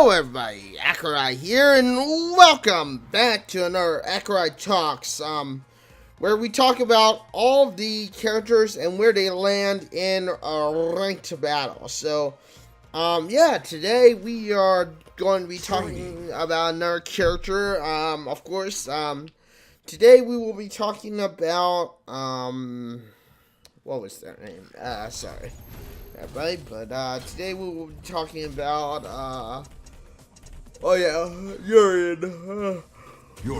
Hello everybody, Accureye here, and welcome back to another Accureye Talks, where we talk about all the characters and where they land in a ranked battle. So, yeah, today we are going to be talking about another character, of course, today we will be talking about, what was their name? Sorry. Right, but today we will be talking about Urian.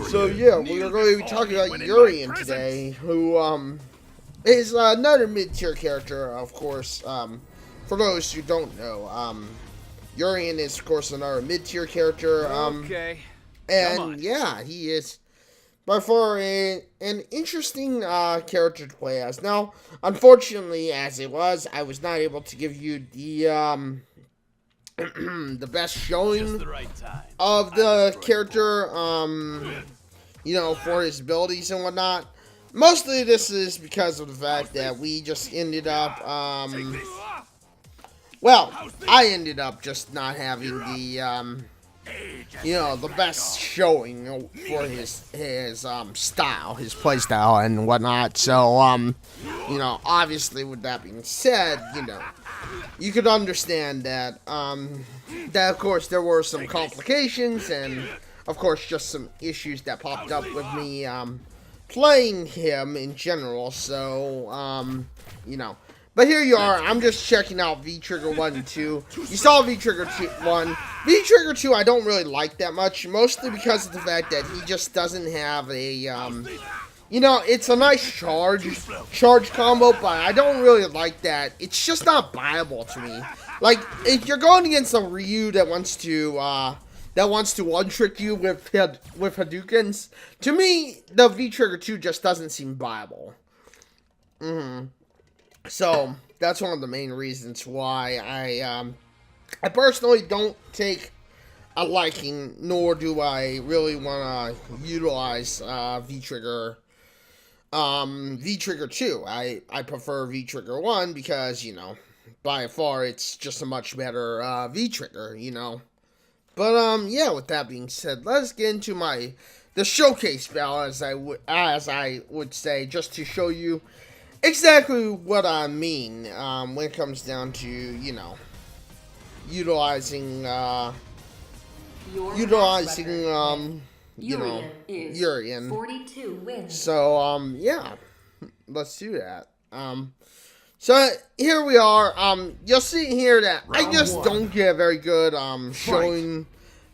So yeah, we are going to be talking about Urian today, who is another mid-tier character, of course. For those who don't know, Urian is of course another mid-tier character. Okay. And yeah, he is by far an interesting character to play as. Now, unfortunately, I was not able to give you the the best showing of the character, you know, for his abilities and whatnot. Mostly this is because of the fact that we just ended up, well, I ended up just not having the, you know, the best showing for his style, his play style and whatnot. So, you know, obviously with that being said, you know, you could understand that, that of course there were some complications and of course just some issues that popped up with me, playing him in general. So, you know. But here you are, I'm just checking out V-Trigger 1 and 2. You saw V-Trigger 1. V-Trigger 2 I don't really like that much, mostly because of the fact that he just doesn't have a, you know, it's a nice charge combo, but I don't really like that. It's just not viable to me. Like, if you're going against a Ryu that wants to one-trick you with Hadoukens, to me, the V-Trigger 2 just doesn't seem viable. So, that's one of the main reasons why I personally don't take a liking, nor do I really want to utilize V-Trigger 2. I prefer V-Trigger 1 because, you know, by far it's just a much better V-Trigger, you know. But, yeah, with that being said, let's get into the showcase battle, as I would say, just to show you exactly what I mean when it comes down to, you know, utilizing you know, Urian. 42 wins. So, yeah, let's do that. So here we are. You'll see here that I just don't get a very good showing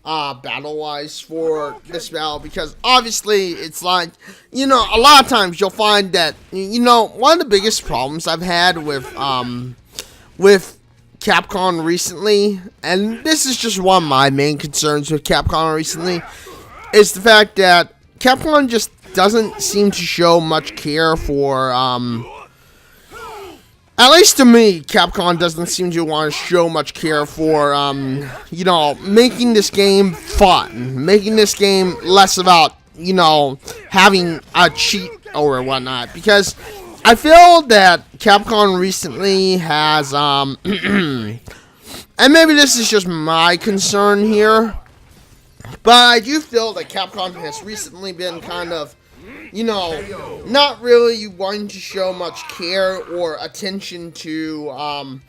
battle-wise for this battle, because obviously it's like, you know, a lot of times you'll find that, you know, one of the biggest problems I've had with Capcom recently, and this is just one of my main concerns with Capcom recently, is the fact that Capcom just doesn't seem to show much care for, at least to me, Capcom doesn't seem to want to show much care for, you know, making this game fun. Making this game less about, you know, having a cheat or whatnot. Because I feel that Capcom recently has, and maybe this is just my concern here, but I do feel that Capcom has recently been kind of, you know, not really wanting to show much care or attention to, of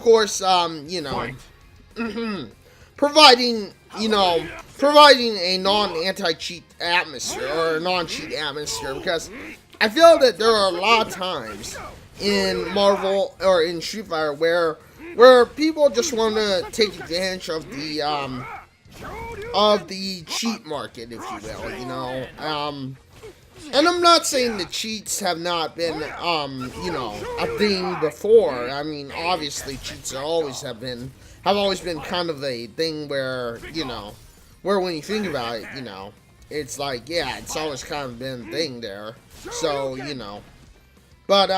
course, you know, providing a non-anti-cheat atmosphere, or a non-cheat atmosphere, because I feel that there are a lot of times in Marvel, or in Street Fighter, where people just want to take advantage of the cheat market, if you will, you know. And I'm not saying the cheats have not been, you know, a thing before. I mean, obviously, cheats have always been kind of a thing where, you know, where when you think about it, you know, it's like, yeah, it's always kind of been a thing there. So, you know. But,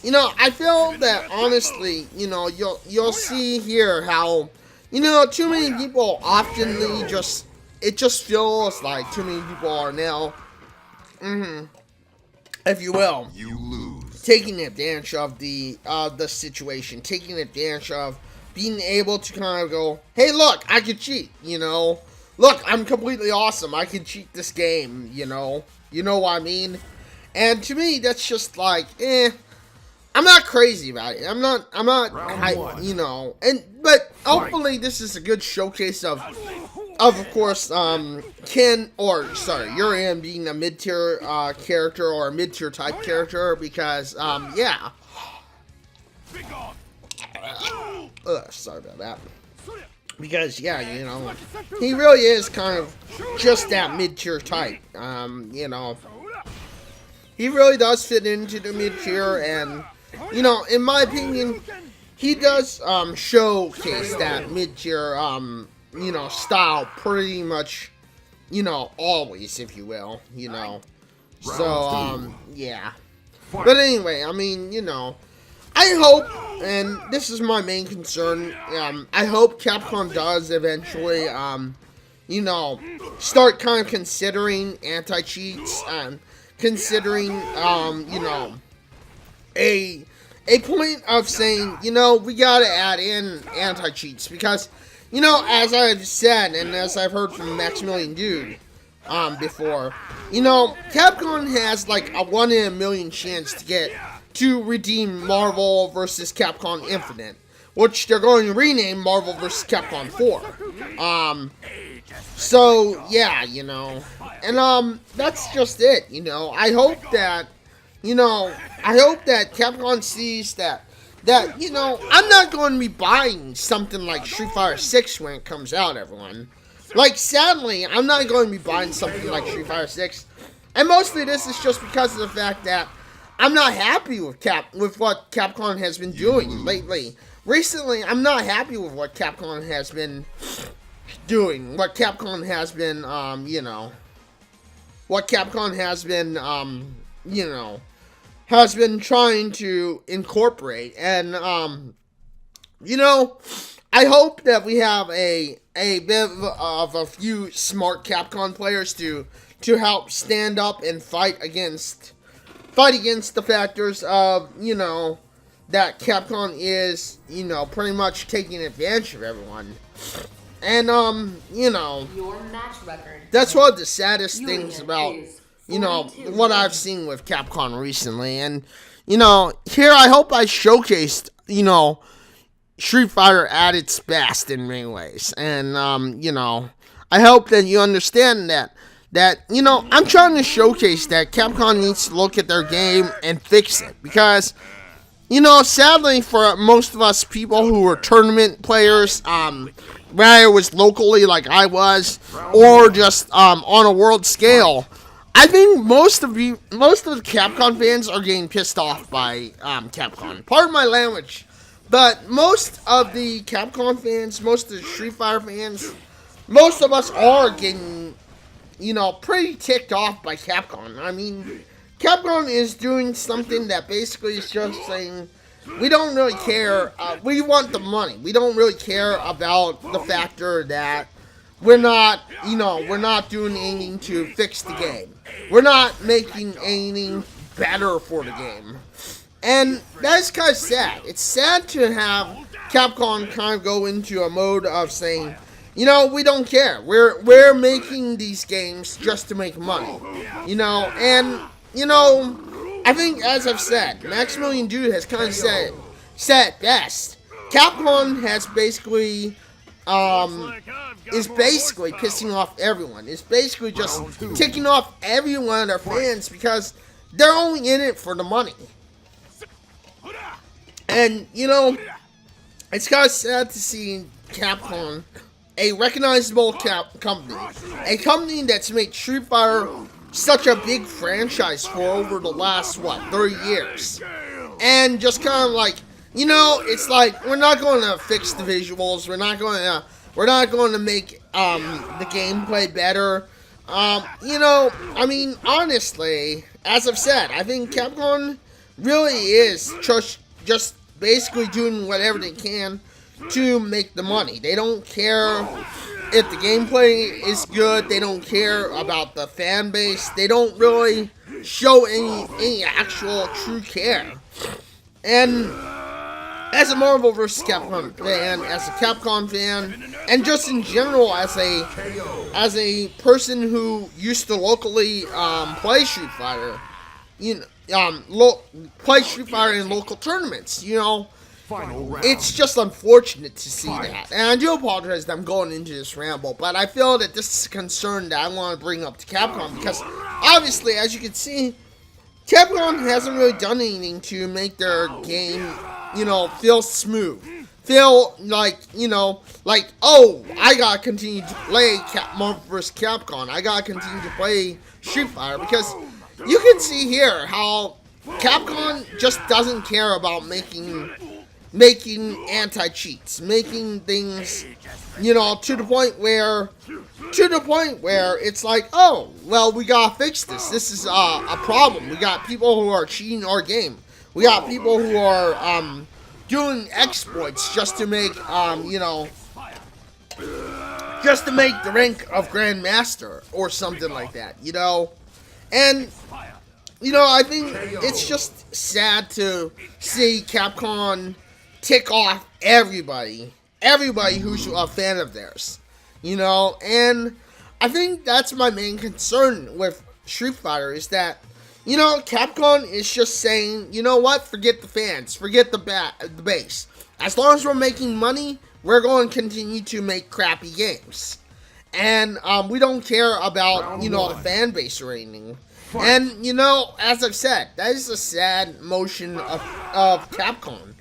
you know, I feel that, honestly, you know, you'll see here how, you know, too many people oftenly it just feels like too many people are now, if you will, taking advantage of the situation, taking advantage of being able to kind of go, hey, look, I can cheat, you know. Look, I'm completely awesome. I can cheat this game, you know. You know what I mean? And to me, that's just like, I'm not crazy about it. I'm not, you know. But hopefully this is a good showcase of course, Urian being a mid-tier character or a mid-tier type character because, yeah. Sorry about that. Because, yeah, you know, he really is kind of just that mid-tier type. You know, he really does fit into the mid-tier, and, you know, in my opinion, he does showcase that mid-tier, you know, style pretty much, you know, always, if you will, you know. So, yeah. But anyway, I mean, you know, I hope, and this is my main concern, I hope Capcom does eventually, you know, start kind of considering anti-cheats, and considering, you know, a point of saying, you know, we gotta add in anti-cheats, because, you know, as I've said, and as I've heard from Maximilian Dude, before, you know, Capcom has, like, a 1 in a million chance to redeem Marvel vs. Capcom Infinite, which they're going to rename Marvel vs. Capcom 4. So, yeah, you know, and, that's just it, you know. I hope that, you know, Capcom sees that, you know, I'm not going to be buying something like Street Fighter 6 when it comes out, everyone. Like, sadly, I'm not going to be buying something like Street Fighter 6, and mostly this is just because of the fact that I'm not happy with what Capcom has been doing lately. Recently, I'm not happy with what Capcom has been doing. What Capcom has been, you know, you know, has been trying to incorporate. And, you know, I hope that we have a bit of a few smart Capcom players to help stand up and fight against the factors of, you know, that Capcom is, you know, pretty much taking advantage of everyone. And, you know, that's one of the saddest things about, you know, what I've seen with Capcom recently. And, you know, here I hope I showcased, you know, Street Fighter at its best in many ways. And, you know, I hope that you understand that, you know, I'm trying to showcase that Capcom needs to look at their game and fix it. Because, you know, sadly for most of us people who were tournament players, whether it was locally like I was, or just on a world scale, I think most of the Capcom fans are getting pissed off by Capcom. Pardon my language. But most of the Capcom fans, most of the Street Fighter fans, most of us are getting, you know, pretty ticked off by Capcom. I mean, Capcom is doing something that basically is just saying, we don't really care, we want the money. We don't really care about the factor that we're not, you know, we're not doing anything to fix the game. We're not making anything better for the game. And that's kind of sad. It's sad to have Capcom kind of go into a mode of saying, you know, we don't care. We're making these games just to make money. You know, and, you know, I think, as I've said, Maximilian Dude has kind of said it best. Capcom has basically, is basically pissing off everyone. It's basically just ticking off every one of their fans because they're only in it for the money. And, you know, it's kind of sad to see Capcom, a recognizable company, a company that's made Street Fighter such a big franchise for over the last, 30 years. And just kind of like, you know, it's like, we're not going to fix the visuals, we're not going to make the gameplay better. You know, I mean, honestly, as I've said, I think Capcom really is just basically doing whatever they can to make the money. They don't care if the gameplay is good. They don't care about the fan base. They don't really show any actual true care. And as a Marvel vs. Capcom fan, as a Capcom fan, and just in general as a person who used to locally play Street Fighter, play Street Fighter in local tournaments, it's just unfortunate to see that. And I do apologize that I'm going into this ramble, but I feel that this is a concern that I want to bring up to Capcom, because obviously, as you can see, Capcom hasn't really done anything to make their game, feel smooth. Feel like, oh, I gotta continue to play Marvel vs. Capcom. I gotta continue to play Street Fighter, because you can see here how Capcom just doesn't care about making anti-cheats, making things, to the point where it's like, oh, well, we gotta fix this. This is a problem. We got people who are cheating our game. We got people who are doing exploits just to make just to make the rank of Grandmaster or something like that, And I think it's just sad to see Capcom tick off everybody who's a fan of theirs, and I think that's my main concern with Street Fighter, is that, Capcom is just saying, you know what, forget the fans, forget the base. As long as we're making money, we're going to continue to make crappy games. And we don't care about, the fan base or anything. And, as I've said, that is a sad motion of Capcom.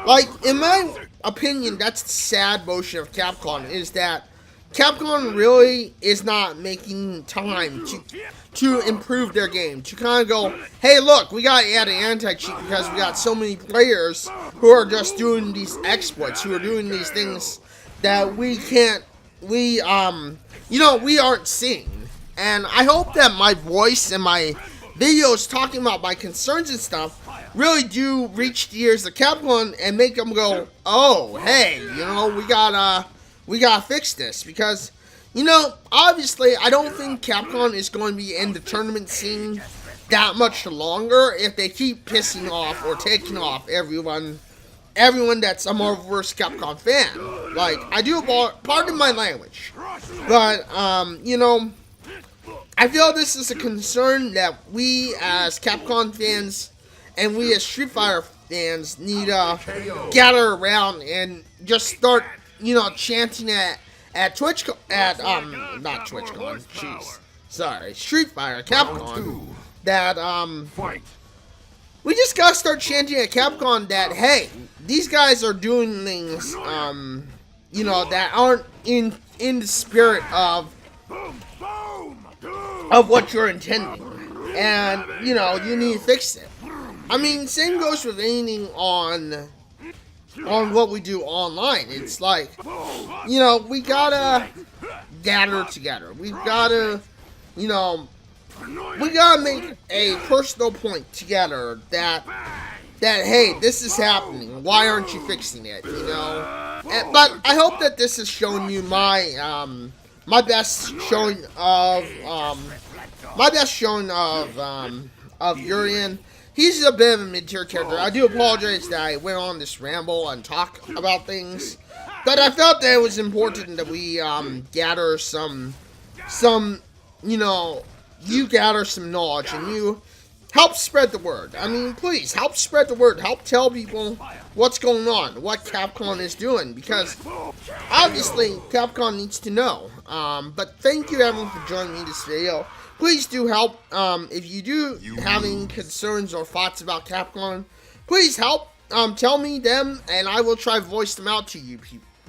Like, in my opinion, that's the sad motion of Capcom, is that Capcom really is not making time to improve their game, to kind of go, hey, look, we gotta add an anti-cheat because we got so many players who are just doing these exploits, who are doing these things that we aren't seeing. And I hope that my voice and my videos talking about my concerns and stuff really do reach the ears of Capcom and make them go, oh, hey, we gotta fix this, because, obviously, I don't think Capcom is going to be in the tournament scene that much longer if they keep pissing off or taking off everyone that's a Marvel vs. Capcom fan. Like, I do, pardon my language, but, I feel this is a concern that we as Capcom fans and we as Street Fighter fans need to gather around and just start, chanting at TwitchCon, not TwitchCon, jeez, sorry, Street Fighter, Capcom, that, we just gotta start chanting at Capcom that, hey, these guys are doing things, that aren't in the spirit of what you're intending, and, you need to fix it. I mean, same goes with anything on what we do online. It's like, we gotta gather together. We've gotta, we gotta make a personal point together that hey, this is happening. Why aren't you fixing it? But I hope that this has shown you my best showing of Urian. He's a bit of a mid-tier character. I do apologize that I went on this ramble and talk about things, but I felt that it was important that we gather some you gather some knowledge and you help spread the word. I mean, please help spread the word. Help tell people what's going on, what Capcom is doing, because obviously Capcom needs to know. But thank you everyone for joining me in this video. Please do help, if you do have any concerns or thoughts about Capcom, please help, tell me them, and I will try to voice them out to you,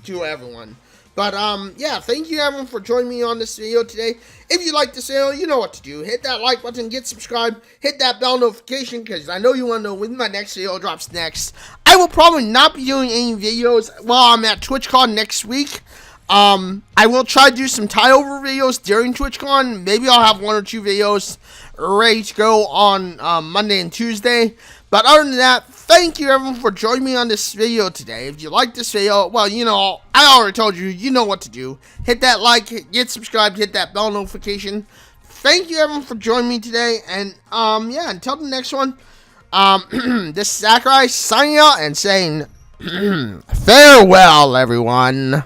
to everyone. But, yeah, thank you everyone for joining me on this video today. If you like this video, you know what to do. Hit that like button, get subscribed, hit that bell notification, because I know you want to know when my next video drops next. I will probably not be doing any videos while I'm at TwitchCon next week. I will try to do some tie-over videos during TwitchCon. Maybe I'll have 1 or 2 videos ready to go on Monday and Tuesday. But other than that, thank you everyone for joining me on this video today. If you like this video, well, I already told you, you know what to do. Hit that like, get subscribed, hit that bell notification. Thank you everyone for joining me today. And, yeah, until the next one, this is Accureye signing out and saying Farewell, everyone.